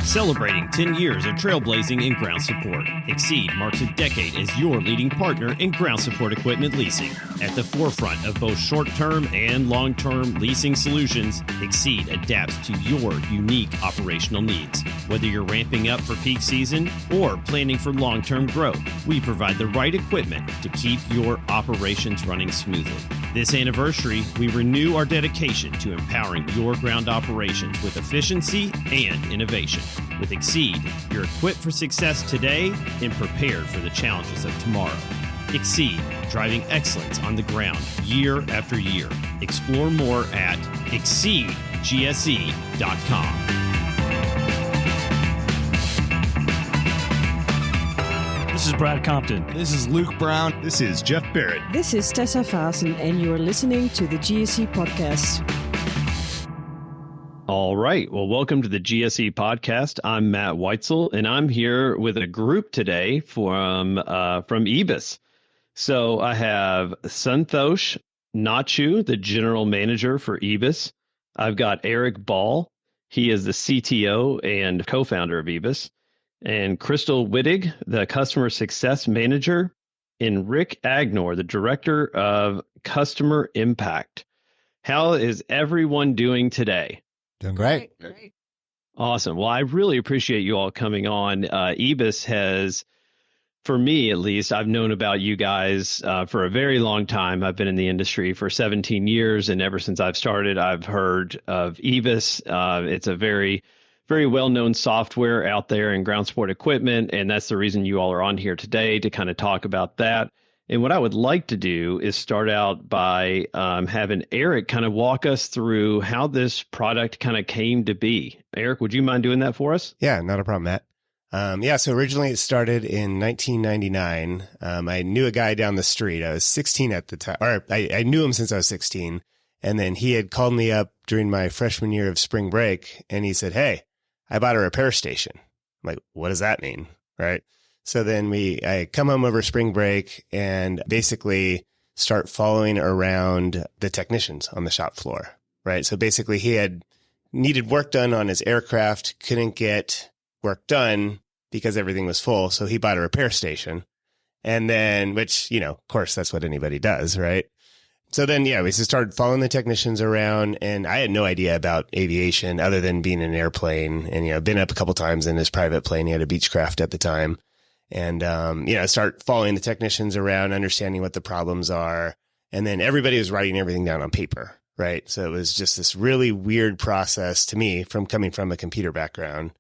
Celebrating 10 years of trailblazing in ground support, Exceed marks a decade as your leading partner in ground support equipment leasing. At the forefront of both short-term and long-term leasing solutions, Exceed adapts to your unique operational needs. Whether you're ramping up for peak season or planning for long-term growth, we provide the right equipment to keep your operations running smoothly. This anniversary, we renew our dedication to empowering your ground operations with efficiency and innovation. With Exceed, you're equipped for success today and prepared for the challenges of tomorrow. Exceed, driving excellence on the ground year after year. Explore more at exceedgse.com. This is Brad Compton. This is Luke Brown. This is Jeff Barrett. This is Tessa Fasen, and you are listening to the GSE podcast. All right. Well, welcome to the GSE podcast. I'm Matt Weitzel, and I'm here with a group today from EBIS. So I have Santo Schnatchu, the general manager for EBIS. I've got Eric Ball. He is the CTO and co-founder of EBIS. And Crystal Wittig, the customer success manager, and Rick Agnor, the director of customer impact. How is everyone doing today? Doing great. Great. Awesome. Well, I really appreciate you all coming on. EBIS has, for me at least, I've known about you guys for a very long time. I've been in the industry for 17 years, and ever since I've started, I've heard of EBIS. It's a very well-known software out there in ground support equipment, and that's the reason you all are on here today to kind of talk about that. And what I would like to do is start out by having Eric kind of walk us through how this product kind of came to be. Eric, would you mind doing that for us? Yeah, not a problem, Matt. So originally it started in 1999. I knew a guy down the street. I was 16 at the time, or I knew him since I was 16. And then he had called me up during my freshman year of spring break, and he said, "Hey, I bought a repair station." I'm like, "What does that mean?" Right. So then I come home over spring break and basically start following around the technicians on the shop floor. Right. So basically he had needed work done on his aircraft, couldn't get work done because everything was full. So he bought a repair station. And then, which, of course, that's what anybody does. Right. So then, we just started following the technicians around, and I had no idea about aviation other than being in an airplane and, been up a couple times in his private plane. He had a Beechcraft at the time. And, start following the technicians around, understanding what the problems are. And then everybody was writing everything down on paper, right? So it was just this really weird process to me coming from a computer background.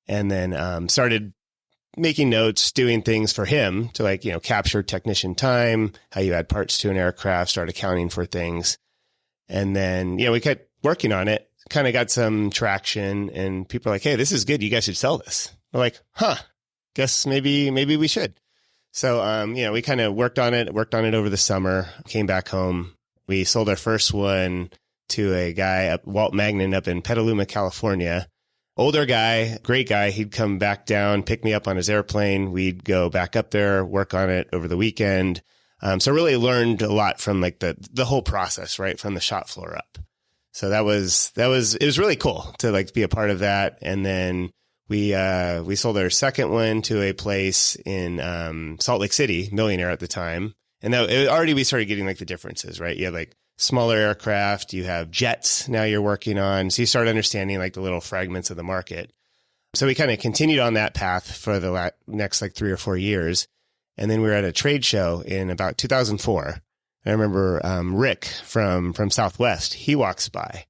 And then started making notes, doing things for him to capture technician time, how you add parts to an aircraft, start accounting for things. And then, we kept working on it, kind of got some traction, and people are like, "Hey, this is good. You guys should sell this." We're like, guess maybe we should. So, we kind of worked on it over the summer, came back home. We sold our first one to a guy, Walt Magnan, up in Petaluma, California. Older guy, great guy. He'd come back down, pick me up on his airplane. We'd go back up there, work on it over the weekend. So really learned a lot from the whole process, right? From the shop floor up. So it was really cool to be a part of that. And then we sold our second one to a place in, Salt Lake City, Millionaire at the time. And we started getting the differences, right? You have smaller aircraft, you have jets now you're working on. So you start understanding the little fragments of the market. So we kind of continued on that path for the next 3 or 4 years. And then we were at a trade show in about 2004. I remember Rick from Southwest, he walks by.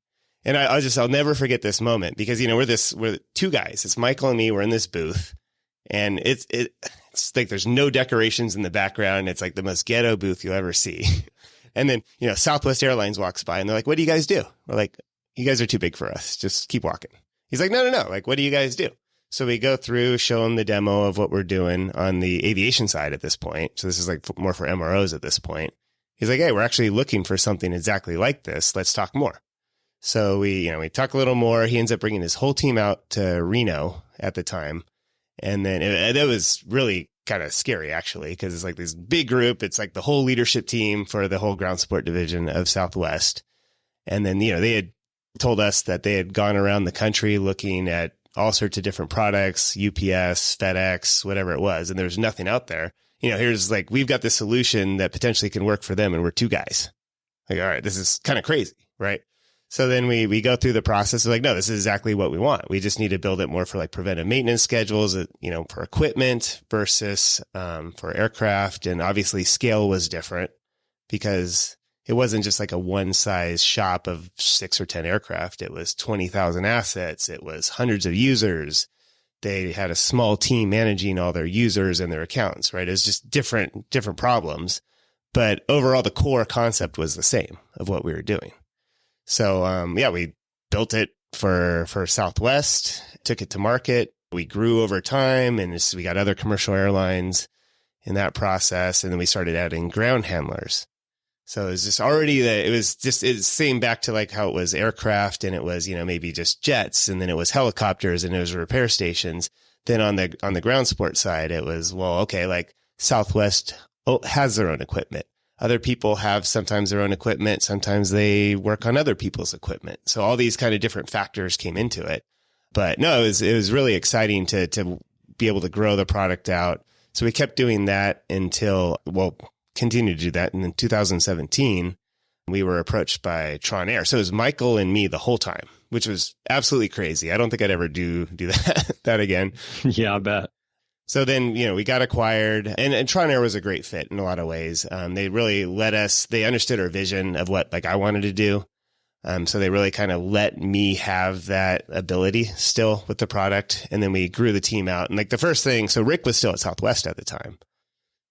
And I'll never forget this moment because, we're two guys. It's Michael and me. We're in this booth, and it's there's no decorations in the background. It's the most ghetto booth you'll ever see. And then, Southwest Airlines walks by and they're like, "What do you guys do?" We're like, "You guys are too big for us. Just keep walking." He's like, No. What do you guys do?" So we go through, show him the demo of what we're doing on the aviation side at this point. So this is more for MROs at this point. He's like, "Hey, we're actually looking for something exactly like this. Let's talk more." So we talk a little more. He ends up bringing his whole team out to Reno at the time. And then it was really kind of scary actually, because it's like this big group. It's like the whole leadership team for the whole ground support division of Southwest. And then, they had told us that they had gone around the country looking at all sorts of different products, UPS, FedEx, whatever it was. And there was nothing out there. Here's like, we've got this solution that potentially can work for them. And we're two guys. Like, all right, this is kind of crazy, right? So then we go through the process of like, no, this is exactly what we want. We just need to build it more for like preventive maintenance schedules, for equipment versus for aircraft. And obviously scale was different because it wasn't just like a one size shop of 6 or 10 aircraft. It was 20,000 assets. It was hundreds of users. They had a small team managing all their users and their accounts, right? It was just different problems. But overall, the core concept was the same of what we were doing. So, we built it for Southwest, took it to market. We grew over time, and we got other commercial airlines in that process. And then we started adding ground handlers. So it was just already it's same back to like how it was aircraft, and it was, maybe just jets, and then it was helicopters, and it was repair stations. Then on the ground support side, it was, well, okay, like Southwest has their own equipment. Other people have sometimes their own equipment. Sometimes they work on other people's equipment. So all these kind of different factors came into it. But no, it was really exciting to be able to grow the product out. So we kept doing that continued to do that. And in 2017, we were approached by Tron Air. So it was Michael and me the whole time, which was absolutely crazy. I don't think I'd ever do that again. Yeah, I bet. So then, we got acquired, and Tron Air was a great fit in a lot of ways. They really they understood our vision of what like I wanted to do. So they really kind of let me have that ability still with the product. And then we grew the team out. And like the first thing, so Rick was still at Southwest at the time.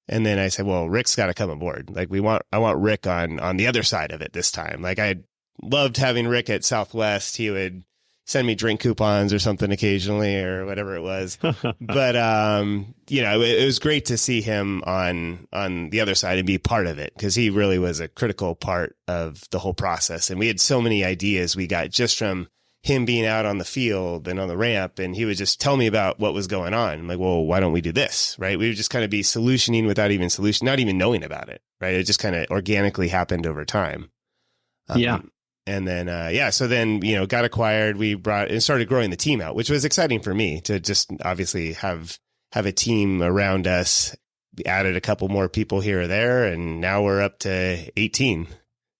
And then I said, well, Rick's got to come aboard. Like I want Rick on the other side of it this time. Like I loved having Rick at Southwest. He would send me drink coupons or something occasionally or whatever it was. But, it was great to see him on the other side and be part of it, because he really was a critical part of the whole process. And we had so many ideas we got just from him being out on the field and on the ramp, and he would just tell me about what was going on. I'm like, well, why don't we do this? Right. We would just kind of be solutioning without even not even knowing about it. Right. It just kind of organically happened over time. Yeah. And then, so then, got acquired. We brought and started growing the team out, which was exciting for me to just obviously have a team around us. We added a couple more people here or there, and now we're up to 18,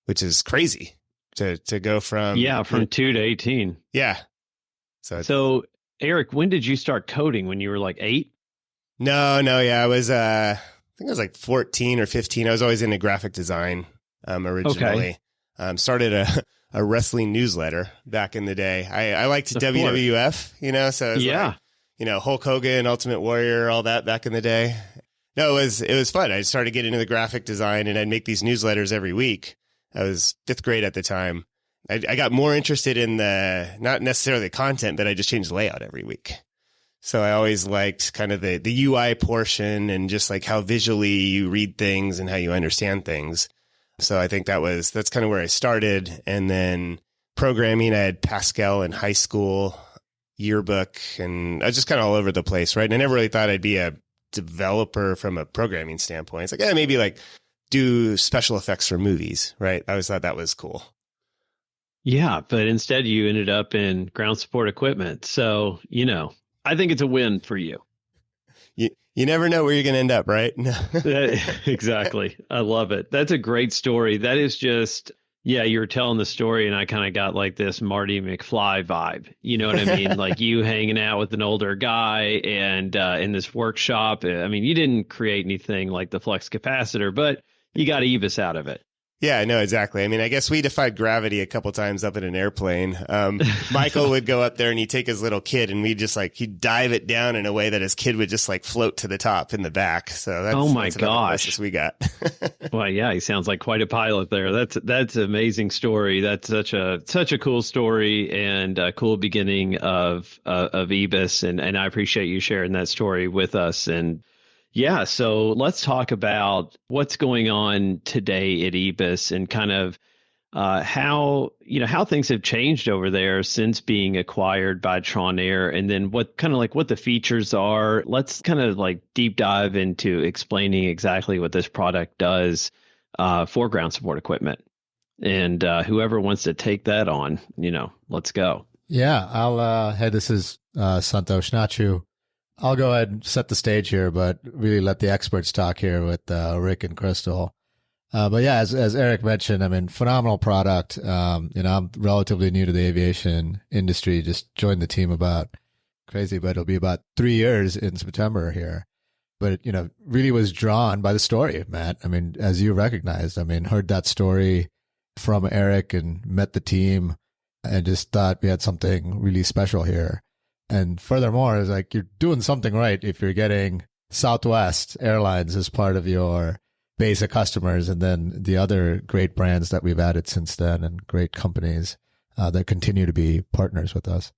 which is crazy to go from 2 to 18. Yeah. So Eric, when did you start coding? When you were like 8? No. Yeah, I was, I think I was like 14 or 15. I was always into graphic design, originally. Okay. Started a wrestling newsletter back in the day. I liked WWF, so it was like, Hulk Hogan, Ultimate Warrior, all that back in the day. No, it was fun. I started getting into the graphic design, and I'd make these newsletters every week. I was 5th grade at the time. I got more interested in not necessarily the content, but I just changed the layout every week. So I always liked kind of the UI portion and just like how visually you read things and how you understand things. So I think that's kind of where I started. And then programming, I had Pascal in high school, yearbook, and I was just kind of all over the place, right? And I never really thought I'd be a developer from a programming standpoint. It's like, maybe like do special effects for movies, right? I always thought that was cool. Yeah, but instead you ended up in ground support equipment. So, I think it's a win for you. You never know where you're going to end up, right? Exactly. I love it. That's a great story. That is just, you were telling the story and I kind of got like this Marty McFly vibe. You know what I mean? Like you hanging out with an older guy and in this workshop. I mean, you didn't create anything like the flux capacitor, but you got EBIS out of it. Yeah, no, exactly. I mean, I guess we defied gravity a couple times up in an airplane. Michael would go up there and he'd take his little kid and he'd dive it down in a way that his kid would just like float to the top in the back. So that's gosh, the closest we got. Well, yeah, he sounds like quite a pilot there. That's an amazing story. That's such a cool story and a cool beginning of EBIS. And I appreciate you sharing that story with us. And yeah, so let's talk about what's going on today at EBIS and kind of how things have changed over there since being acquired by Tron Air, and then what the features are. Let's kind of like deep dive into explaining exactly what this product does for ground support equipment. And whoever wants to take that on, let's go. Yeah, hey, this is Santo Schnatchu. I'll go ahead and set the stage here, but really let the experts talk here with Rick and Crystal. But yeah, as Eric mentioned, I mean, phenomenal product. I'm relatively new to the aviation industry, just joined the team about but it'll be about 3 years in September here. But, really was drawn by the story, Matt. I mean, as you recognized, heard that story from Eric and met the team and just thought we had something really special here. And furthermore, it's like you're doing something right if you're getting Southwest Airlines as part of your base of customers, and then the other great brands that we've added since then and great companies that continue to be partners with us.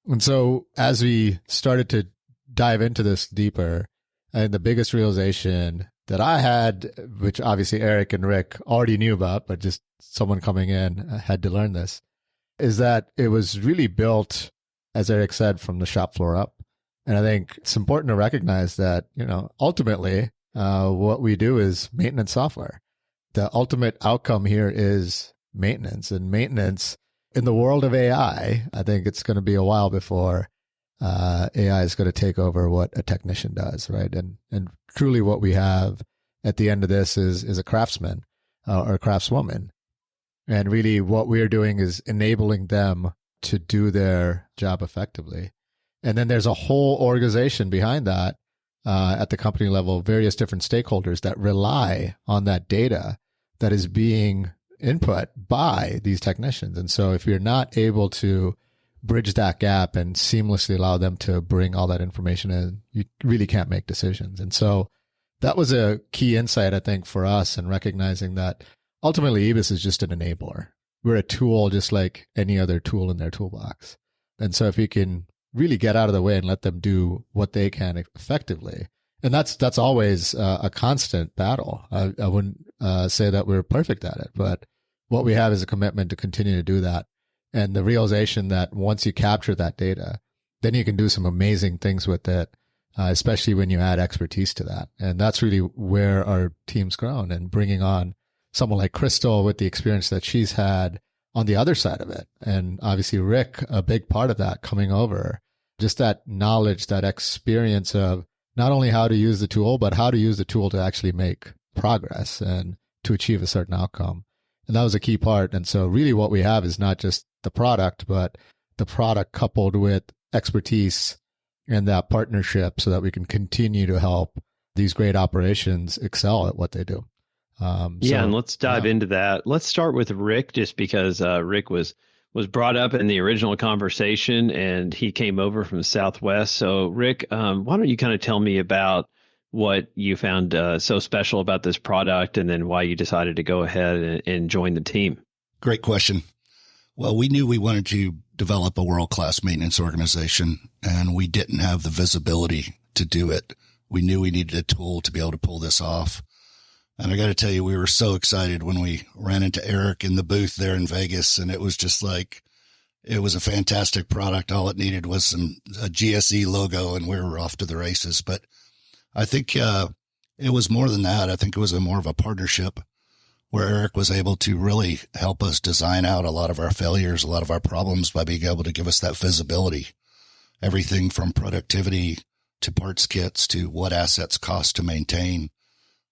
And so as we started to dive into this deeper, and the biggest realization that I had, which obviously Eric and Rick already knew about, but just someone coming in had to learn this, is that it was really built, as Eric said, from the shop floor up. And I think it's important to recognize that, ultimately, what we do is maintenance software. The ultimate outcome here is maintenance, and maintenance in the world of AI. I think it's going to be a while before AI is going to take over what a technician does, right? And truly, what we have at the end of this is a craftsman or a craftswoman, and really, what we are doing is enabling them to do their job effectively. And then there's a whole organization behind that. At the company level, various different stakeholders that rely on that data that is being input by these technicians. And so if you're not able to bridge that gap and seamlessly allow them to bring all that information in, you really can't make decisions. And so that was a key insight, I think, for us in recognizing that ultimately EBIS is just an enabler. We're a tool just like any other tool in their toolbox. And so if you can really get out of the way and let them do what they can effectively. And that's always a constant battle. I wouldn't say that we're perfect at it, but what we have is a commitment to continue to do that. And the realization that once you capture that data, then you can do some amazing things with it, especially when you add expertise to that. And that's really where our team's grown, and bringing on someone like Crystal with the experience that she's had on the other side of it. And obviously Rick, a big part of that coming over, just that knowledge, that experience of not only how to use the tool, but how to use the tool to actually make progress and to achieve a certain outcome. And that was a key part. And so really what we have is not just the product, but the product coupled with expertise and that partnership so that we can continue to help these great operations excel at what they do. And let's dive into that. Let's start with Rick, just because Rick was brought up in the original conversation and he came over from Southwest. So Rick, why don't you kind of tell me about what you found so special about this product, and then why you decided to go ahead and join the team? Great question. Well, we knew we wanted to develop a world-class maintenance organization, and we didn't have the visibility to do it. We knew we needed a tool to be able to pull this off. And I got to tell you, we were so excited when we ran into Eric in the booth there in Vegas, and it was just like, it was a fantastic product. All it needed was a GSE logo, and we were off to the races. But I think it was more than that. I think it was more of a partnership where Eric was able to really help us design out a lot of our failures, a lot of our problems, by being able to give us that visibility. Everything from productivity to parts kits to what assets cost to maintain,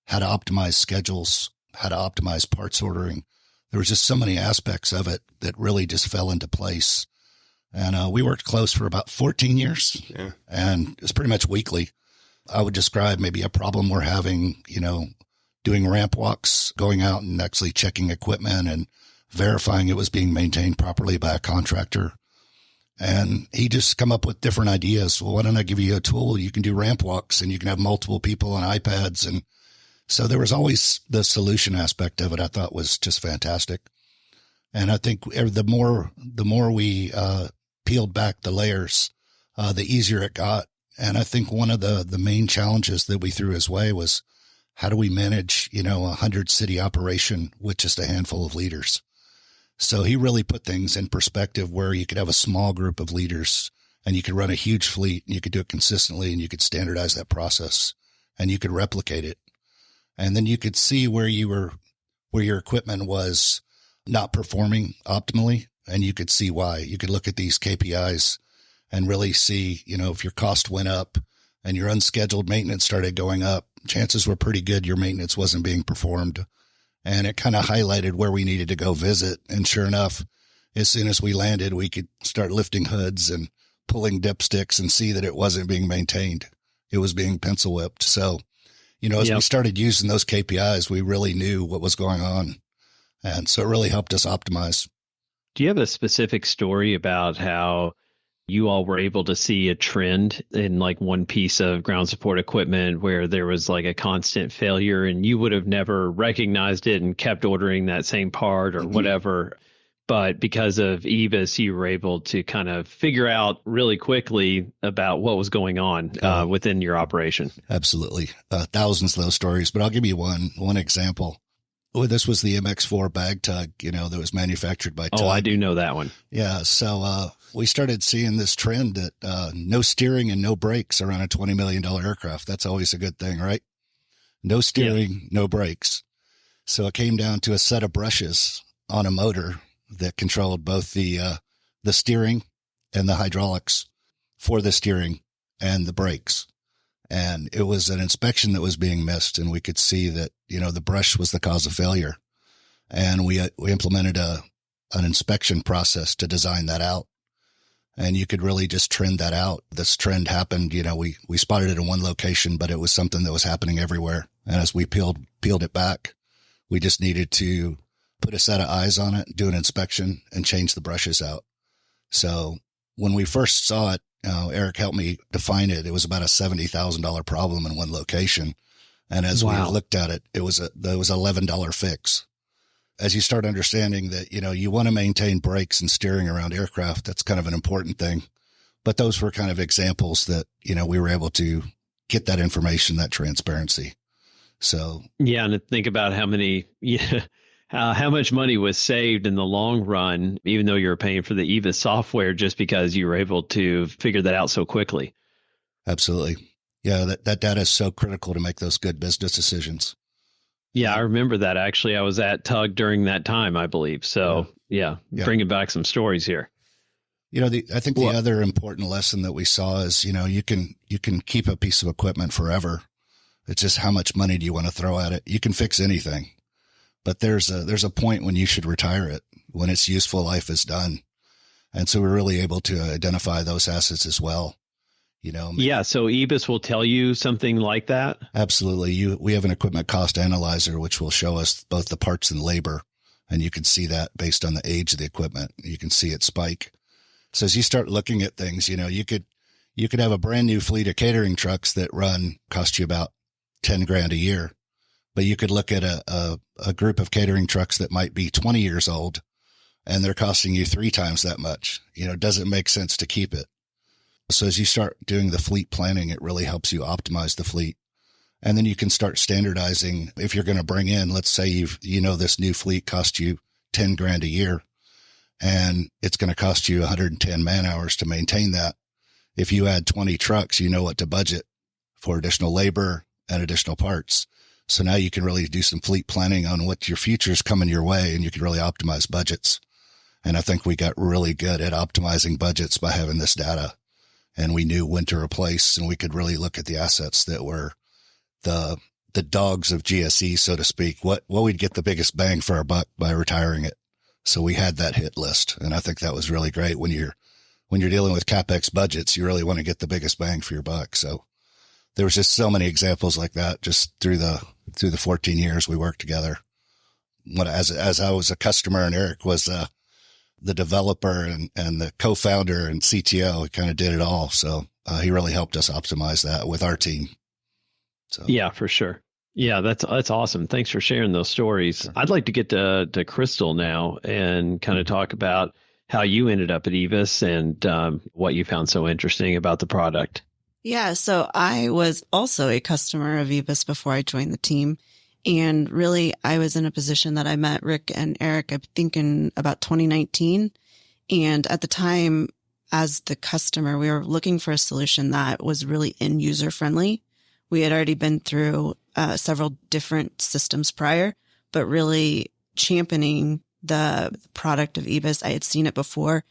how to optimize schedules, how to optimize parts ordering. There was just so many aspects of it that really just fell into place. And we worked close for about 14 years. Yeah. And it's pretty much weekly. I would describe maybe a problem we're having, doing ramp walks, going out and actually checking equipment and verifying it was being maintained properly by a contractor. And he just come up with different ideas. Well, why don't I give you a tool? You can do ramp walks and you can have multiple people on iPads. And so there was always the solution aspect of it. I thought was just fantastic. And I think the more we peeled back the layers, the easier it got. And I think one of the main challenges that we threw his way was, how do we manage, a 100 city operation with just a handful of leaders? So he really put things in perspective where you could have a small group of leaders and you could run a huge fleet and you could do it consistently and you could standardize that process and you could replicate it. And then you could see where your equipment was not performing optimally. And you could see why. You could look at these KPIs and really see, if your cost went up and your unscheduled maintenance started going up, chances were pretty good your maintenance wasn't being performed. And it kind of highlighted where we needed to go visit. And sure enough, as soon as we landed, we could start lifting hoods and pulling dipsticks and see that it wasn't being maintained. It was being pencil whipped. So, as we started using those KPIs, we really knew what was going on. And so it really helped us optimize. Do you have a specific story about how you all were able to see a trend in like one piece of ground support equipment where there was like a constant failure and you would have never recognized it and kept ordering that same part or whatever? But because of EBIS, you were able to kind of figure out really quickly about what was going on within your operation. Absolutely. Thousands of those stories, but I'll give you one example. Oh, this was the MX4 bag tug, that was manufactured by Tug. Oh, I do know that one. Yeah. So we started seeing this trend that no steering and no brakes around a $20 million aircraft. That's always a good thing, right? No steering, no brakes. So it came down to a set of brushes on a motor that controlled both the steering and the hydraulics for the steering and the brakes. And it was an inspection that was being missed. And we could see that, the brush was the cause of failure. And we implemented an inspection process to design that out. And you could really just trend that out. This trend happened, we spotted it in one location, but it was something that was happening everywhere. And as we peeled it back, we just needed to put a set of eyes on it, do an inspection, and change the brushes out. So when we first saw it, Eric helped me define it. It was about a $70,000 problem in one location. And as we looked at it, there was $11 fix. As you start understanding that, you want to maintain brakes and steering around aircraft, that's kind of an important thing. But those were kind of examples that, we were able to get that information, that transparency. So. Yeah. And think about how much money was saved in the long run, even though you were paying for the EBIS software, just because you were able to figure that out so quickly. Absolutely. Yeah, that data is so critical to make those good business decisions. Yeah, I remember that. Actually, I was at Tug during that time, I believe. So, yeah. Bringing back some stories here. I think the other important lesson that we saw is, you can keep a piece of equipment forever. It's just how much money do you want to throw at it? You can fix anything. But there's a point when you should retire it, when its useful life is done. And so we're really able to identify those assets as well. Yeah. So EBIS will tell you something like that. Absolutely. We have an equipment cost analyzer, which will show us both the parts and labor. And you can see that based on the age of the equipment. You can see it spike. So as you start looking at things, you could have a brand new fleet of catering trucks that cost you about $10,000 a year. But you could look at a group of catering trucks that might be 20 years old and they're costing you 3 times that much. Does it make sense to keep it? So as you start doing the fleet planning, it really helps you optimize the fleet. And then you can start standardizing. If you're going to bring in, let's say this new fleet cost you $10,000 a year and it's going to cost you 110 man hours to maintain that. If you add 20 trucks, you know what to budget for additional labor and additional parts. So now you can really do some fleet planning on what your future is coming your way and you can really optimize budgets. And I think we got really good at optimizing budgets by having this data. And we knew when to replace, and we could really look at the assets that were the dogs of GSE, so to speak, what we'd get the biggest bang for our buck by retiring it. So we had that hit list. And I think that was really great. When you're dealing with CapEx budgets, you really want to get the biggest bang for your buck. So there was just so many examples like that just through the 14 years we worked together. As I was a customer and Eric was the developer and the co-founder and CTO, he kind of did it all. So he really helped us optimize that with our team. So yeah, for sure. Yeah, that's awesome. Thanks for sharing those stories. Sure. I'd like to get to Crystal now and kind of talk about how you ended up at EBIS and what you found so interesting about the product. Yeah, so I was also a customer of EBIS before I joined the team. And really, I was in a position that I met Rick and Eric, I think in about 2019. And at the time, as the customer, we were looking for a solution that was really end user friendly. We had already been through several different systems prior, but really championing the product of EBIS. I had seen it before,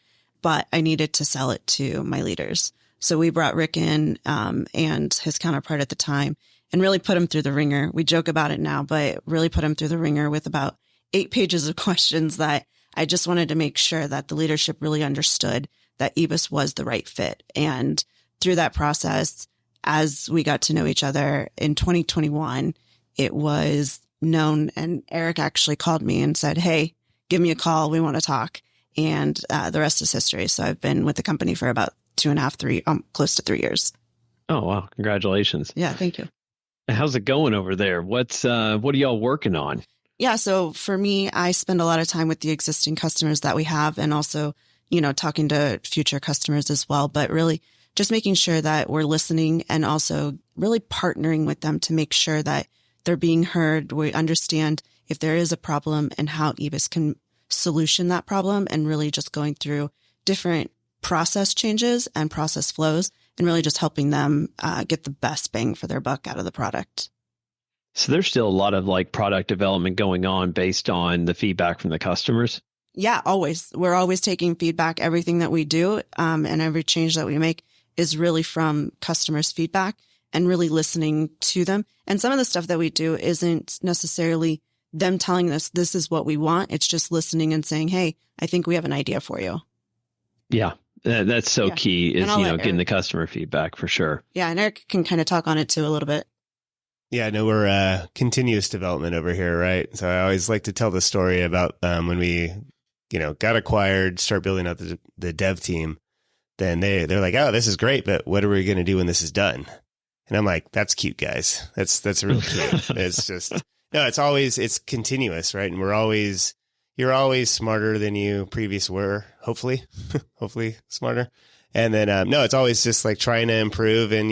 but I needed to sell it to my leaders. So we brought Rick in and his counterpart at the time and really put him through the ringer. We joke about it now, but really put him through the ringer with about 8 pages of questions that I just wanted to make sure that the leadership really understood that EBIS was the right fit. And through that process, as we got to know each other in 2021, it was known, and Eric actually called me and said, "Hey, give me a call. We want to talk." And the rest is history. So I've been with the company for about 2.5, 3, close to 3 years. Oh, wow. Congratulations. Yeah, thank you. How's it going over there? What are y'all working on? Yeah. So for me, I spend a lot of time with the existing customers that we have and also, talking to future customers as well, but really just making sure that we're listening and also really partnering with them to make sure that they're being heard. We understand if there is a problem and how EBIS can solution that problem, and really just going through different process changes and process flows and really just helping them get the best bang for their buck out of the product. So there's still a lot of like product development going on based on the feedback from the customers. Yeah, always. We're always taking feedback. Everything that we do and every change that we make is really from customers' feedback and really listening to them. And some of the stuff that we do isn't necessarily them telling us this is what we want. It's just listening and saying, "Hey, I think we have an idea for you." Yeah, that's so key is, getting the customer feedback for sure. Yeah, and Eric can kind of talk on it too a little bit. Yeah, no, we're continuous development over here, right? So I always like to tell the story about when we, got acquired, start building up the dev team. Then they're like, "Oh, this is great, but what are we going to do when this is done?" And I'm like, "That's cute, guys. That's real cute." It's just it's continuous, right? And you're always smarter than you previous were, hopefully, hopefully smarter. And then, it's always just like trying to improve. And,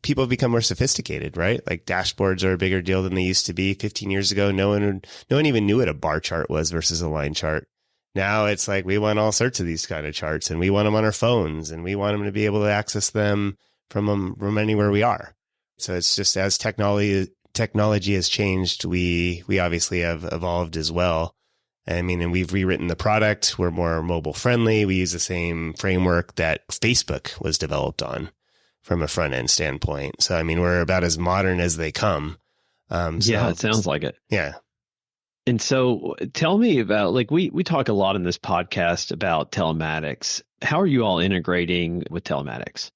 people have become more sophisticated, right? Like dashboards are a bigger deal than they used to be 15 years ago. No one even knew what a bar chart was versus a line chart. Now it's like, we want all sorts of these kind of charts, and we want them on our phones, and we want them to be able to access them from anywhere we are. So it's just as technology has changed, we obviously have evolved as well. And we've rewritten the product. We're more mobile friendly. We use the same framework that Facebook was developed on from a front end standpoint. So, we're about as modern as they come. Yeah, it sounds like it. Yeah. And so tell me about, we talk a lot in this podcast about telematics. How are you all integrating with telematics?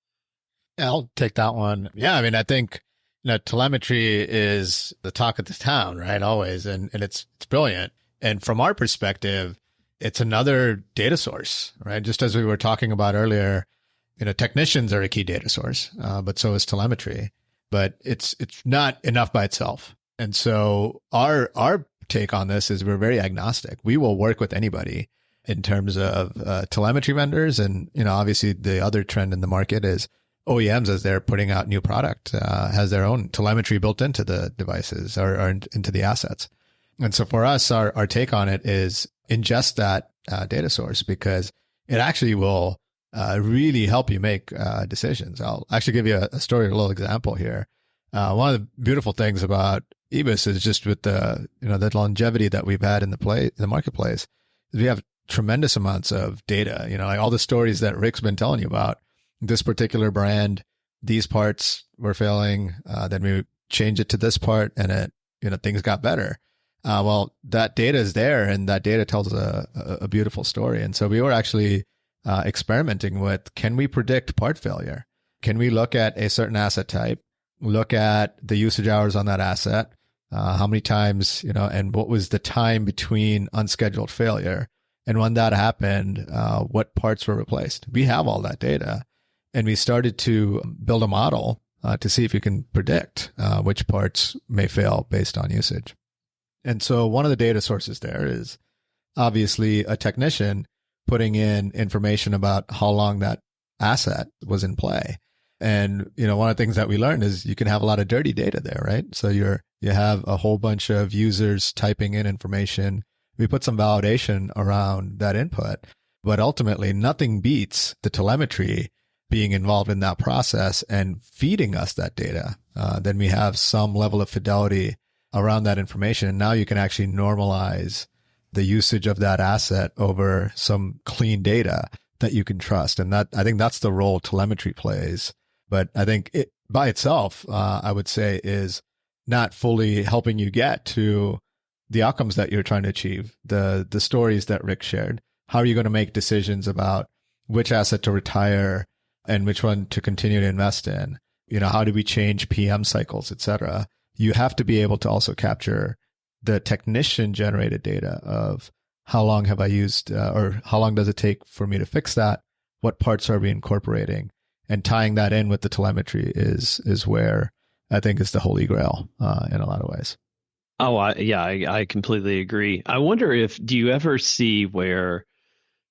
I'll take that one. Yeah. I think, telemetry is the talk of the town, right? Always. And it's brilliant. And from our perspective, it's another data source, right? Just as we were talking about earlier, technicians are a key data source, but so is telemetry. But it's not enough by itself. And so our take on this is we're very agnostic. We will work with anybody in terms of telemetry vendors. And, obviously the other trend in the market is OEMs, as they're putting out new product, has their own telemetry built into the devices or into the assets. And so for us, our take on it is ingest that data source, because it actually will really help you make decisions. I'll actually give you a story, a little example here. One of the beautiful things about EBIS is just with the longevity that we've had in the marketplace, is we have tremendous amounts of data. Like all the stories that Rick's been telling you about this particular brand, these parts were failing, then we changed it to this part, and things got better. Well, that data is there, and that data tells a beautiful story. And so we were actually experimenting with, can we predict part failure? Can we look at a certain asset type, look at the usage hours on that asset, how many times, and what was the time between unscheduled failure? And when that happened, what parts were replaced? We have all that data, and we started to build a model to see if you can predict which parts may fail based on usage. And so one of the data sources there is obviously a technician putting in information about how long that asset was in play. And, one of the things that we learned is you can have a lot of dirty data there, right? So you have a whole bunch of users typing in information. We put some validation around that input, but ultimately nothing beats the telemetry being involved in that process and feeding us that data. Then we have some level of fidelity around that information. And now you can actually normalize the usage of that asset over some clean data that you can trust. And I think that's the role telemetry plays. But I think it by itself, I would say, is not fully helping you get to the outcomes that you're trying to achieve, the stories that Rick shared. How are you going to make decisions about which asset to retire and which one to continue to invest in? How do we change PM cycles, et cetera? You have to be able to also capture the technician generated data of how long have I used, or how long does it take for me to fix that? What parts are we incorporating? And tying that in with the telemetry is where I think is the holy grail in a lot of ways. Oh, I completely agree. I wonder do you ever see where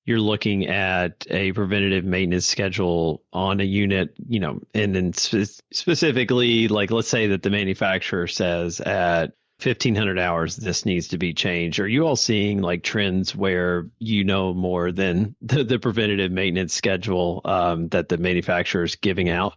you're looking at a preventative maintenance schedule on a unit, and then specifically, like, let's say that the manufacturer says at 1,500 hours, this needs to be changed. Are you all seeing like trends where more than the preventative maintenance schedule that the manufacturer is giving out?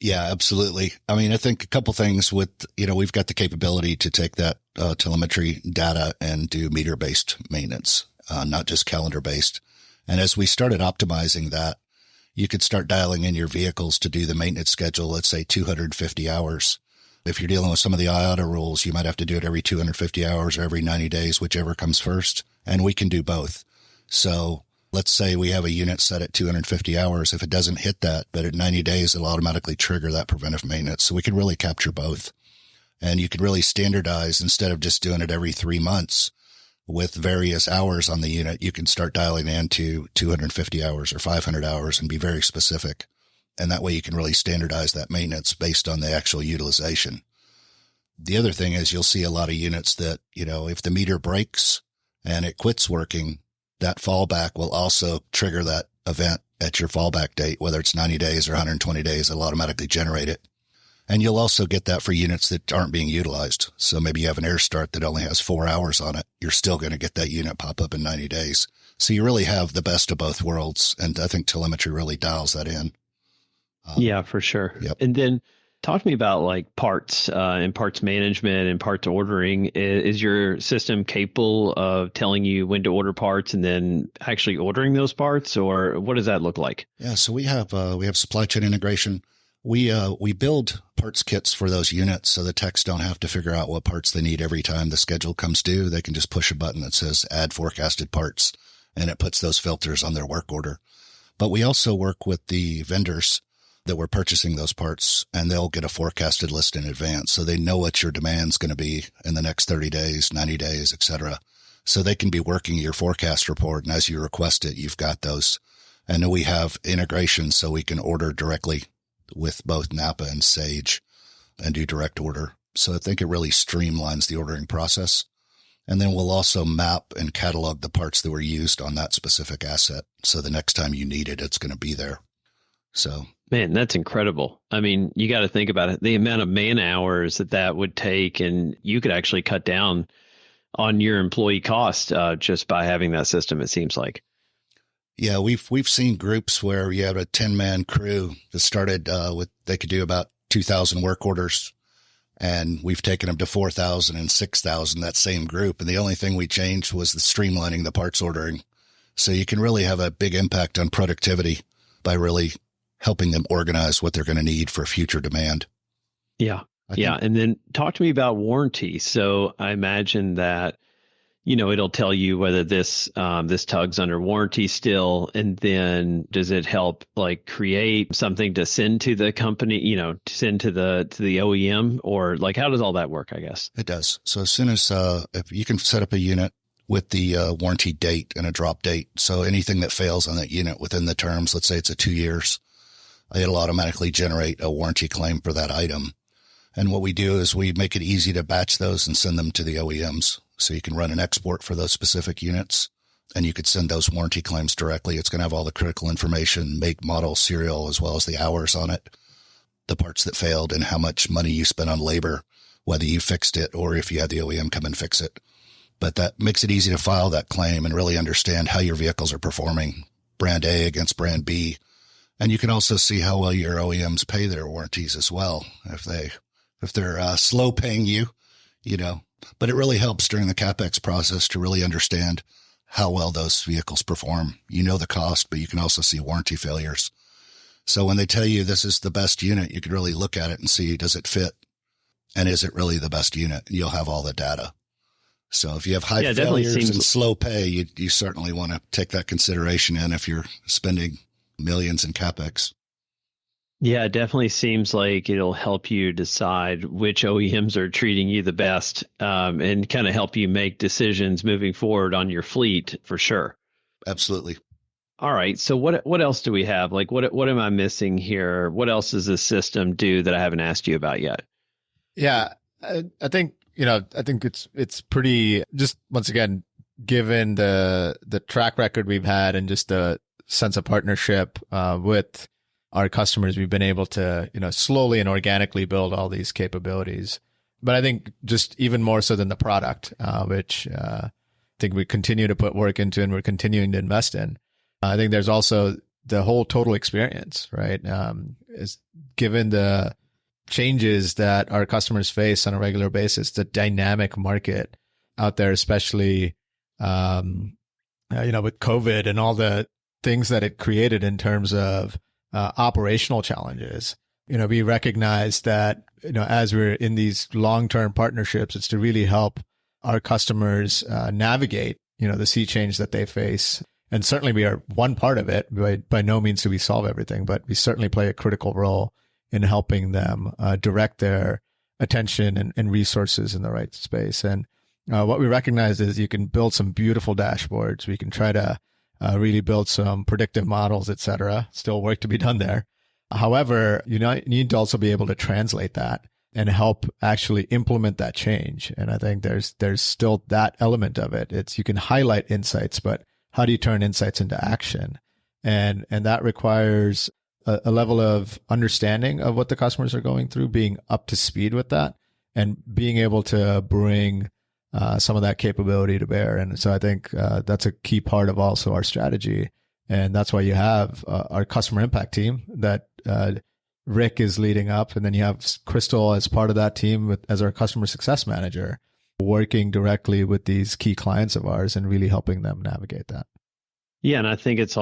Yeah, absolutely. I mean, I think a couple things with, we've got the capability to take that telemetry data and do meter-based maintenance, not just calendar-based. And as we started optimizing that, you could start dialing in your vehicles to do the maintenance schedule, let's say 250 hours. If you're dealing with some of the IATA rules, you might have to do it every 250 hours or every 90 days, whichever comes first. And we can do both. So let's say we have a unit set at 250 hours. If it doesn't hit that, but at 90 days, it'll automatically trigger that preventive maintenance. So we can really capture both. And you can really standardize instead of just doing it every 3 months with various hours on the unit. You can start dialing into 250 hours or 500 hours and be very specific. And that way you can really standardize that maintenance based on the actual utilization. The other thing is you'll see a lot of units that, if the meter breaks and it quits working, that fallback will also trigger that event at your fallback date, whether it's 90 days or 120 days, it'll automatically generate it. And you'll also get that for units that aren't being utilized. So maybe you have an air start that only has 4 hours on it. You're still going to get that unit pop up in 90 days. So you really have the best of both worlds. And I think telemetry really dials that in. Yeah, for sure. Yep. And then talk to me about like parts and parts management and parts ordering. Is your system capable of telling you when to order parts and then actually ordering those parts, or what does that look like? Yeah, so we have supply chain integration. We build parts kits for those units so the techs don't have to figure out what parts they need every time the schedule comes due. They can just push a button that says add forecasted parts, and it puts those filters on their work order. But we also work with the vendors that we're purchasing those parts, and they'll get a forecasted list in advance. So they know what your demand's going to be in the next 30 days, 90 days, et cetera. So they can be working your forecast report. And as you request it, you've got those. And then we have integration so we can order directly with both Napa and Sage and do direct order. So I think it really streamlines the ordering process. And then we'll also map and catalog the parts that were used on that specific asset. So the next time you need it, it's going to be there. So, man, that's incredible. I mean, you got to think about it, the amount of man hours that would take, and you could actually cut down on your employee cost just by having that system, it seems like. Yeah, we've seen groups where you have a 10-man crew that started they could do about 2,000 work orders, and we've taken them to 4,000 and 6,000, that same group. And the only thing we changed was the streamlining the parts ordering. So you can really have a big impact on productivity by really helping them organize what they're going to need for future demand. Yeah. Yeah. And then talk to me about warranty. So I imagine that, it'll tell you whether this tug's under warranty still. And then does it help like create something to send to the company, to send to the OEM, or like, how does all that work, I guess? It does. So as soon as, if you can set up a unit with the warranty date and a drop date. So anything that fails on that unit within the terms, let's say it's a 2 years, it'll automatically generate a warranty claim for that item. And what we do is we make it easy to batch those and send them to the OEMs. So you can run an export for those specific units. and you could send those warranty claims directly. It's going to have all the critical information, make, model, serial, as well as the hours on it, the parts that failed, and how much money you spent on labor, whether you fixed it or if you had the OEM come and fix it. But that makes it easy to file that claim and really understand how your vehicles are performing, brand A against brand B. And you can also see how well your OEMs pay their warranties as well. If they're slow paying you, but it really helps during the CapEx process to really understand how well those vehicles perform. You know the cost, but you can also see warranty failures. So when they tell you this is the best unit, you can really look at it and see, does it fit? And is it really the best unit? You'll have all the data. So if you have high failures and slow pay, you certainly want to take that consideration in if you're spending millions in CapEx. Yeah, it definitely seems like it'll help you decide which OEMs are treating you the best, and kind of help you make decisions moving forward on your fleet for sure. Absolutely. All right. So what else do we have? Like what am I missing here? What else does this system do that I haven't asked you about yet? Yeah, I think it's pretty, just once again, given the track record we've had and just the sense of partnership with our customers, we've been able to, slowly and organically build all these capabilities. But I think just even more so than the product, which I think we continue to put work into and we're continuing to invest in. I think there's also the whole total experience, right? Is given the changes that our customers face on a regular basis, the dynamic market out there, especially, with COVID and all the things that it created in terms of operational challenges. We recognize that, as we're in these long-term partnerships, it's to really help our customers navigate, the sea change that they face. And certainly we are one part of it. By no means do we solve everything, but we certainly play a critical role in helping them direct their attention and resources in the right space. And what we recognize is you can build some beautiful dashboards. We can try to really build some predictive models, et cetera. Still work to be done there. However, you need to also be able to translate that and help actually implement that change. And I think there's still that element of it. It's, you can highlight insights, but how do you turn insights into action? And that requires a level of understanding of what the customers are going through, being up to speed with that, and being able to bring some of that capability to bear. And so I think that's a key part of also our strategy. And that's why you have our customer impact team that Rick is leading up. And then you have Crystal as part of that team as our customer success manager, working directly with these key clients of ours and really helping them navigate that. Yeah, and I think it's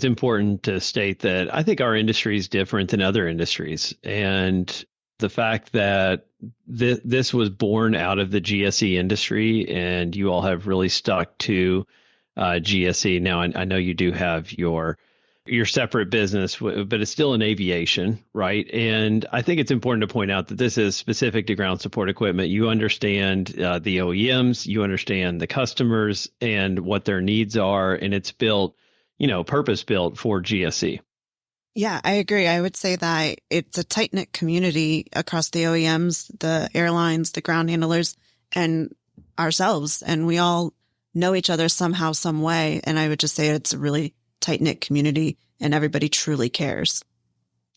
important to state that I think our industry is different than other industries. And the fact that this was born out of the GSE industry, and you all have really stuck to GSE. Now, I know you do have your separate business, but it's still in aviation, right? And I think it's important to point out that this is specific to ground support equipment. You understand the OEMs, you understand the customers and what their needs are, and it's built, purpose-built for GSE. Yeah, I agree. I would say that it's a tight-knit community across the OEMs, the airlines, the ground handlers, and ourselves. And we all know each other somehow, some way. And I would just say it's a really tight-knit community and everybody truly cares.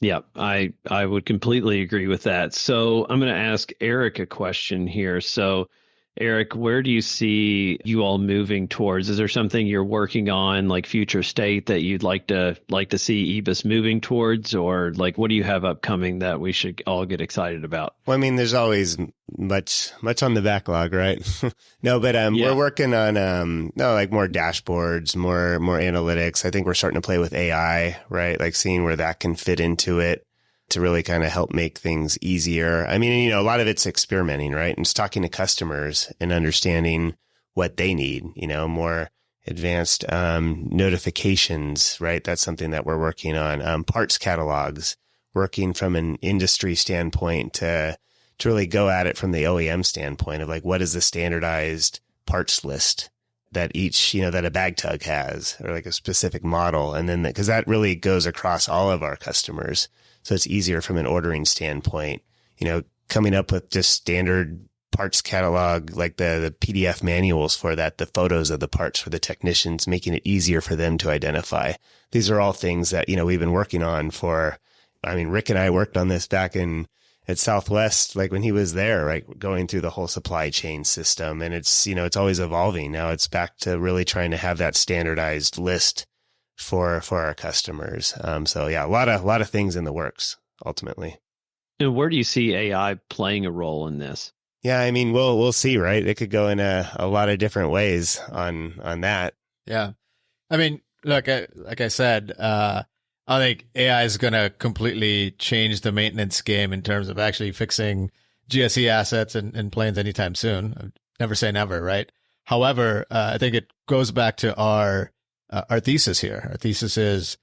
Yeah, I would completely agree with that. So I'm going to ask Eric a question here. So Eric, where do you see you all moving towards? Is there something you're working on, like future state, that you'd like to see EBIS moving towards, or like what do you have upcoming that we should all get excited about? Well, I mean, there's always much on the backlog, right? No, but we're working on more dashboards, more analytics. I think we're starting to play with AI, right? Like seeing where that can fit into it to really kind of help make things easier. I mean, a lot of it's experimenting, right? And just talking to customers and understanding what they need, more advanced notifications, right? That's something that we're working on. Parts catalogs, working from an industry standpoint to really go at it from the OEM standpoint of like, what is the standardized parts list that each, that a bag tug has, or like a specific model. And then because that really goes across all of our customers. So it's easier from an ordering standpoint, coming up with just standard parts catalog, like the PDF manuals for that, the photos of the parts for the technicians, making it easier for them to identify. These are all things that, we've been working on Rick and I worked on this back at Southwest, like when he was there, right, going through the whole supply chain system. And it's, it's always evolving. Now it's back to really trying to have that standardized list for our customers. So yeah, a lot of things in the works ultimately. And where do you see AI playing a role in this? Yeah, I mean, we'll see, right? It could go in a lot of different ways on that. Yeah. I mean, look, like I said, I think AI is going to completely change the maintenance game in terms of actually fixing GSE assets and planes anytime soon. Never say never, right? However, I think it goes back to our thesis here. Our thesis is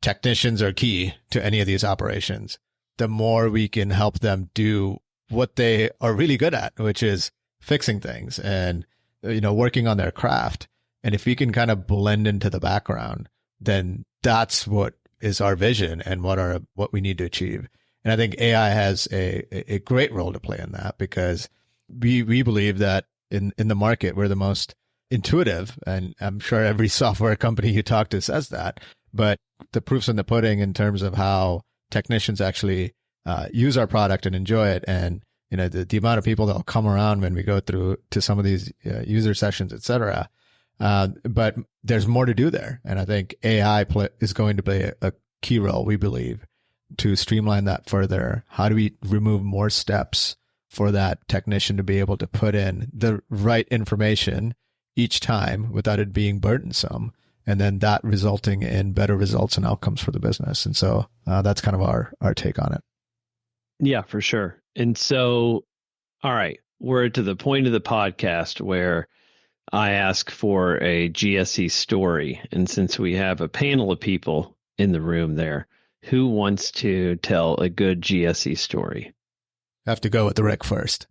technicians are key to any of these operations. The more we can help them do what they are really good at, which is fixing things and, working on their craft. And if we can kind of blend into the background, then that's what is our vision and what we need to achieve. And I think AI has a great role to play in that, because we believe that in the market, we're the most intuitive, and I'm sure every software company you talk to says that, but the proof's in the pudding in terms of how technicians actually use our product and enjoy it. And, the amount of people that will come around when we go through to some of these user sessions, et cetera. But there's more to do there. And I think AI is going to play a key role, we believe, to streamline that further. How do we remove more steps for that technician to be able to put in the right information each time without it being burdensome, and then that resulting in better results and outcomes for the business? And so that's kind of our take on it. Yeah, for sure. And so, all right, we're to the point of the podcast where I ask for a GSE story. And since we have a panel of people in the room there, who wants to tell a good GSE story? I have to go with Rick first.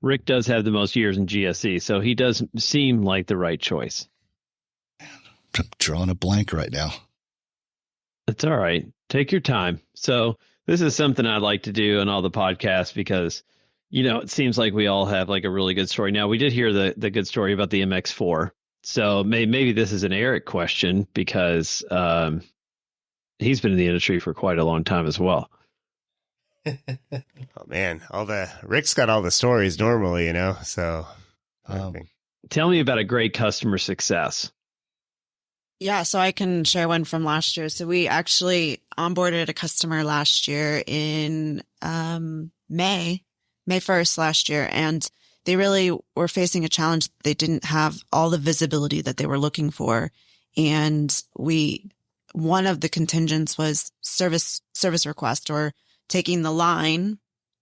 Rick does have the most years in GSE, so he does seem like the right choice. I'm drawing a blank right now. That's all right. Take your time. So this is something I'd like to do on all the podcasts because, it seems like we all have like a really good story. Now, we did hear the good story about the MX-4. So maybe this is an Eric question because he's been in the industry for quite a long time as well. Oh man, Rick's got all the stories normally, so tell me about a great customer success. Yeah, so I can share one from last year. So we actually onboarded a customer last year in May 1st last year, and they really were facing a challenge. They didn't have all the visibility that they were looking for. And one of the contingents was service request, or taking the line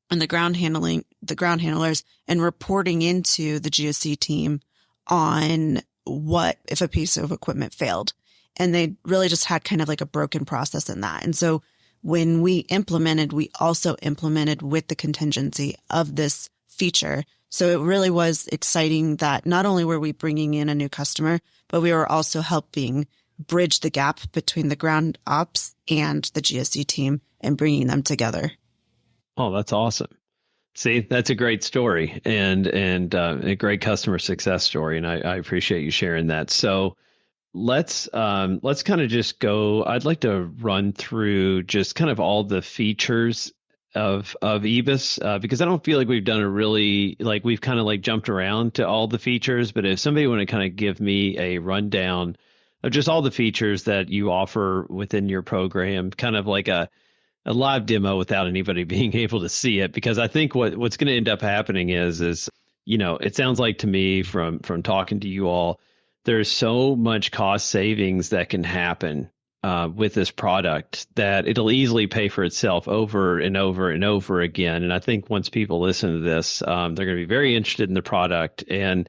and the ground handlers and reporting into the GSE team on what if a piece of equipment failed. And they really just had kind of like a broken process in that. And so when we also implemented with the contingency of this feature. So it really was exciting that not only were we bringing in a new customer, but we were also helping bridge the gap between the ground ops and the GSE team and bringing them together. Oh, that's awesome. See, that's a great story and a great customer success story. And I appreciate you sharing that. So let's kind of just go. I'd like to run through just kind of all the features of EBIS because I don't feel like we've done we've kind of like jumped around to all the features. But if somebody want to kind of give me a rundown of just all the features that you offer within your program, kind of like a live demo without anybody being able to see it, because I think what's going to end up happening is it sounds like to me from talking to you all, there's so much cost savings that can happen with this product that it'll easily pay for itself over and over and over again. And I think once people listen to this, they're going to be very interested in the product. And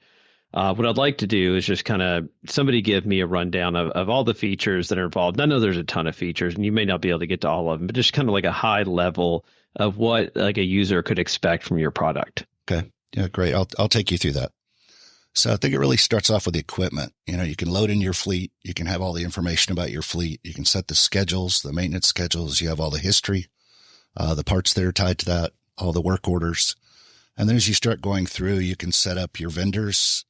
what I'd like to do is just kind of somebody give me a rundown of all the features that are involved. I know there's a ton of features and you may not be able to get to all of them, but just kind of like a high level of what like a user could expect from your product. Okay. Yeah, great. I'll take you through that. So I think it really starts off with the equipment. You can load in your fleet. You can have all the information about your fleet. You can set the schedules, the maintenance schedules. You have all the history, the parts that are tied to that, all the work orders. And then as you start going through, you can set up your vendors,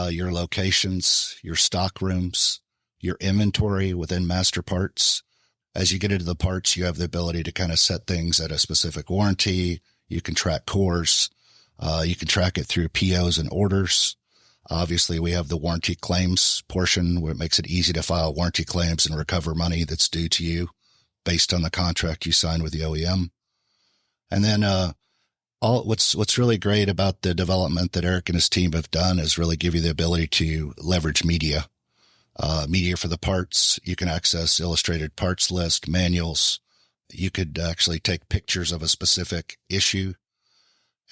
your locations, your stock rooms, your inventory within master parts. As you get into the parts, you have the ability to kind of set things at a specific warranty. You can track cores. You can track it through POs and orders. Obviously, we have the warranty claims portion where it makes it easy to file warranty claims and recover money that's due to you based on the contract you signed with the OEM. And then what's really great about the development that Eric and his team have done is really give you the ability to leverage media. Media for the parts. You can access illustrated parts list, manuals. You could actually take pictures of a specific issue.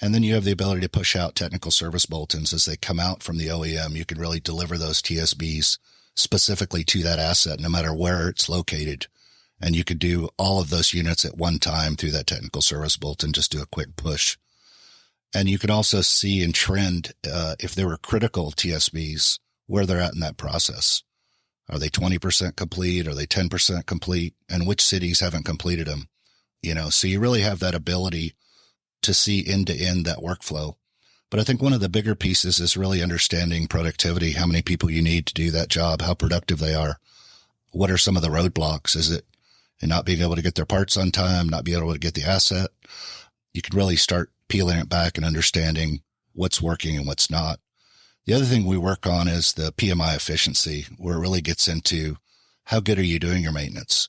And then you have the ability to push out technical service bulletins as they come out from the OEM. You can really deliver those TSBs specifically to that asset, no matter where it's located. And you could do all of those units at one time through that technical service bulletin, just do a quick push. And you can also see and trend, if there were critical TSBs, where they're at in that process. Are they 20% complete? Are they 10% complete? And which cities haven't completed them? So you really have that ability to see end to end that workflow. But I think one of the bigger pieces is really understanding productivity, how many people you need to do that job, how productive they are. What are some of the roadblocks? Is it not being able to get their parts on time, not being able to get the asset? You can really start peeling it back and understanding what's working and what's not. The other thing we work on is the PMI efficiency, where it really gets into how good are you doing your maintenance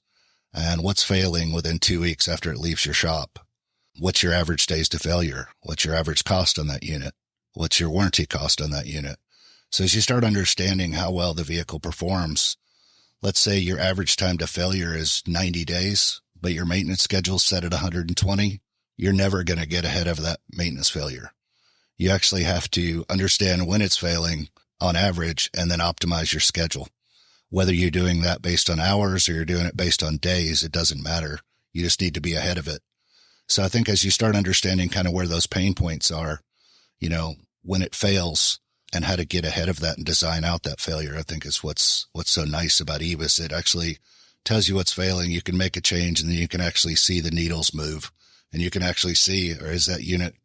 and what's failing within 2 weeks after it leaves your shop. What's your average days to failure? What's your average cost on that unit? What's your warranty cost on that unit? So as you start understanding how well the vehicle performs, let's say your average time to failure is 90 days, but your maintenance schedule is set at 120, you're never going to get ahead of that maintenance failure. You actually have to understand when it's failing on average and then optimize your schedule. Whether you're doing that based on hours or you're doing it based on days, it doesn't matter. You just need to be ahead of it. So I think as you start understanding kind of where those pain points are, when it fails and how to get ahead of that and design out that failure, I think is what's so nice about EBIS. It actually tells you what's failing. You can make a change and then you can actually see the needles move and you can actually see, or is that unit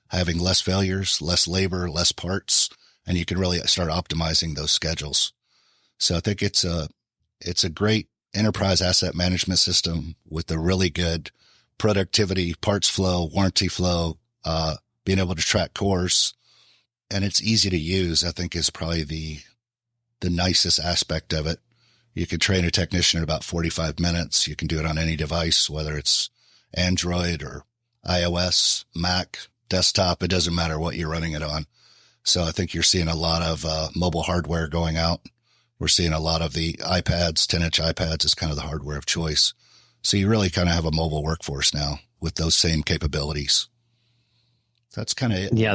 having less failures, less labor, less parts, and you can really start optimizing those schedules. So I think it's a great enterprise asset management system with a really good productivity, parts flow, warranty flow, being able to track cores, and it's easy to use, I think is probably the nicest aspect of it. You can train a technician in about 45 minutes. You can do it on any device, whether it's Android or iOS, Mac, desktop. It doesn't matter what you're running it on. So I think you're seeing a lot of mobile hardware going out. We're seeing a lot of the iPads, 10-inch iPads is kind of the hardware of choice. So you really kind of have a mobile workforce now with those same capabilities. That's kind of it. Yeah,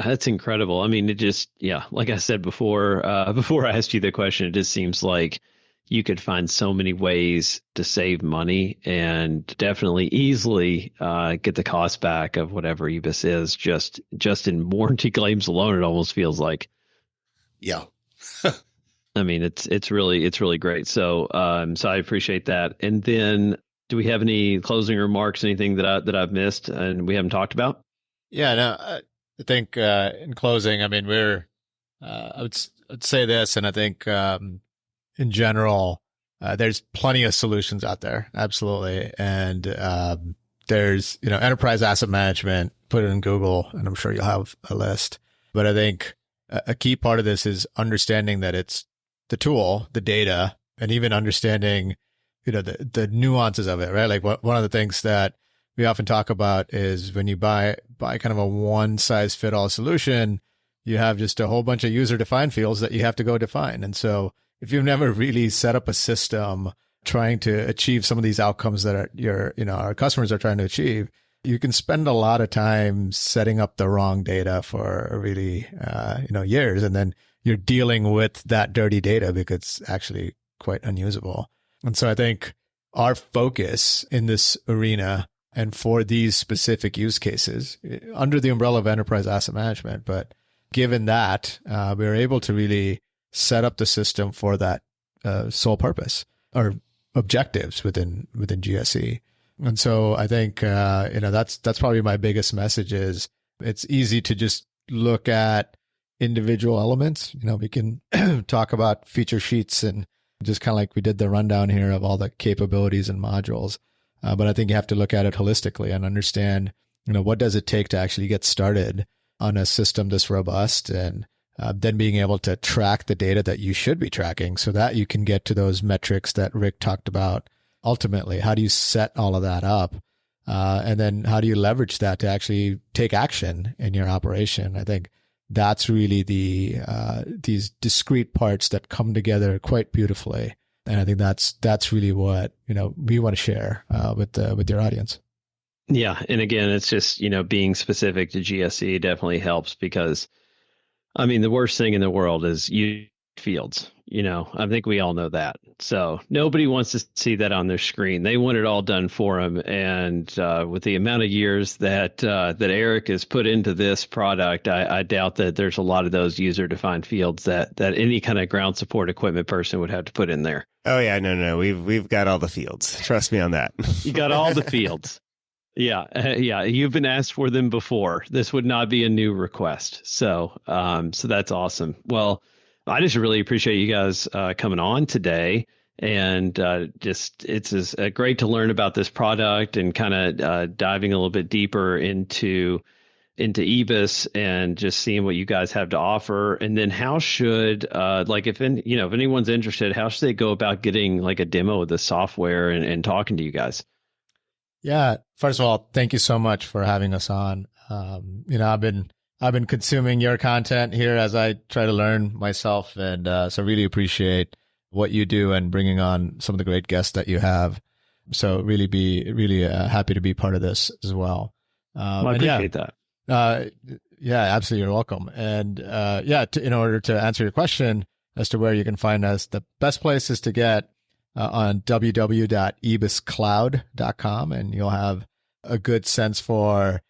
that's incredible. I mean, it just, like I said before I asked you the question, it just seems like you could find so many ways to save money and definitely easily get the cost back of whatever EBIS is just in warranty claims alone. It almost feels like. Yeah. I mean, it's really great. So I appreciate that. And then, do we have any closing remarks? Anything that I've missed and we haven't talked about? Yeah, no, I think in closing, I mean, I'd say this, and I think in general, there's plenty of solutions out there, absolutely, and there's enterprise asset management. Put it in Google, and I'm sure you'll have a list. But I think a key part of this is understanding that it's the tool, the data, and even understanding, the nuances of it, right? Like one of the things that we often talk about is when you buy kind of a one size fit all solution, you have just a whole bunch of user defined fields that you have to go define. And so if you've never really set up a system trying to achieve some of these outcomes that our customers are trying to achieve, you can spend a lot of time setting up the wrong data for really, years. And then you're dealing with that dirty data because it's actually quite unusable. And so I think our focus in this arena and for these specific use cases under the umbrella of enterprise asset management, but given that, we were able to really set up the system for that sole purpose or objectives within GSE. And so I think, that's probably my biggest message is it's easy to just look at individual elements. We can talk about feature sheets and just kind of like we did the rundown here of all the capabilities and modules. But I think you have to look at it holistically and understand, what does it take to actually get started on a system this robust, and then being able to track the data that you should be tracking so that you can get to those metrics that Rick talked about. Ultimately, how do you set all of that up? And then how do you leverage that to actually take action in your operation? I think that's really these discrete parts that come together quite beautifully. And I think that's really what, we want to share with your audience. Yeah. And again, it's just, being specific to GSE definitely helps because, the worst thing in the world is fields. I think we all know that. So nobody wants to see that on their screen. They want it all done for them. And with the amount of years that Eric has put into this product, I doubt that there's a lot of those user-defined fields that any kind of ground support equipment person would have to put in there. Oh yeah, no, we've got all the fields. Trust me on that. You got all the fields. Yeah, you've been asked for them before. This would not be a new request. So that's awesome. Well, I just really appreciate you guys coming on today, and it's great to learn about this product and kind of diving a little bit deeper into EBIS and just seeing what you guys have to offer. And then how should if anyone's interested, how should they go about getting like a demo of the software and talking to you guys? Yeah, first of all, thank you so much for having us on. I've been consuming your content here as I try to learn myself, and so really appreciate what you do and bringing on some of the great guests that you have. So really happy to be part of this as well. I appreciate that. Yeah, absolutely. You're welcome. And in order to answer your question as to where you can find us, the best place is to get on www.ebiscloud.com, and you'll have a good sense for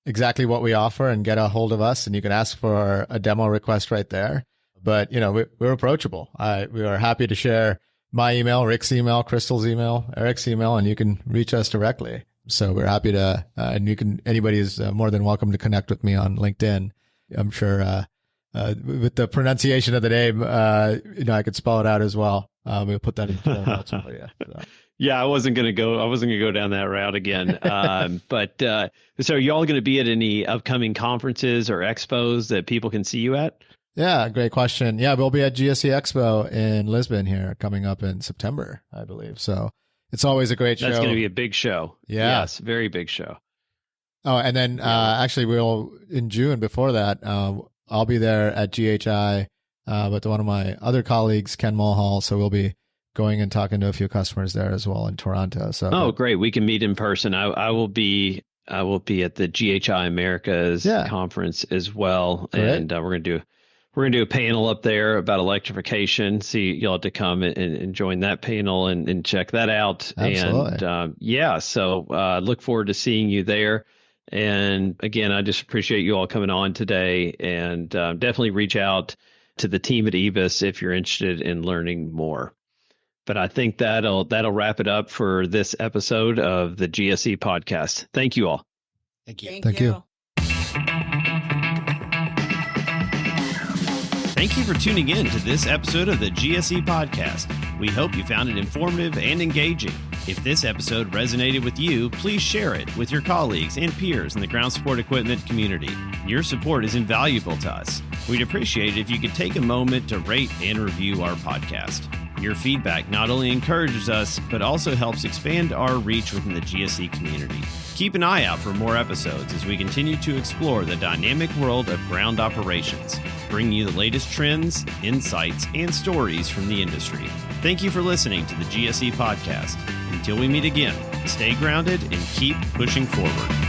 exactly what we offer and get a hold of us, and you can ask for a demo request right there. But, we're approachable. We are happy to share my email, Rick's email, Crystal's email, Eric's email, and you can reach us directly. So we're happy to, anybody is more than welcome to connect with me on LinkedIn. I'm sure, with the pronunciation of the name, I could spell it out as well. We'll put that in the notes for you. So. Yeah, I wasn't gonna go down that route again. But so are y'all going to be at any upcoming conferences or expos that people can see you at? Yeah, great question. Yeah, we'll be at GSE Expo in Lisbon here coming up in September, I believe. So it's always a great show. That's going to be a big show. Yeah. Yes, very big show. Oh, and then actually we'll in June before that, I'll be there at GHI, but one of my other colleagues, Ken Mulhall, so we'll be going and talking to a few customers there as well in Toronto. So great. We can meet in person. I will be at the GHI Americas conference as well. Great. And we're going to do a panel up there about electrification. So you'll have to come and join that panel and check that out. Absolutely. And so look forward to seeing you there. And again, I just appreciate you all coming on today, and definitely reach out to the team at EBIS if you're interested in learning more. But I think that'll wrap it up for this episode of the GSE podcast. Thank you all. Thank you. Thank you. Thank you for tuning in to this episode of the GSE podcast. We hope you found it informative and engaging. If this episode resonated with you, please share it with your colleagues and peers in the ground support equipment community. Your support is invaluable to us. We'd appreciate it if you could take a moment to rate and review our podcast. Your feedback not only encourages us, but also helps expand our reach within the GSE community. Keep an eye out for more episodes as we continue to explore the dynamic world of ground operations, bringing you the latest trends, insights, and stories from the industry. Thank you for listening to the GSE podcast. Until we meet again, stay grounded and keep pushing forward.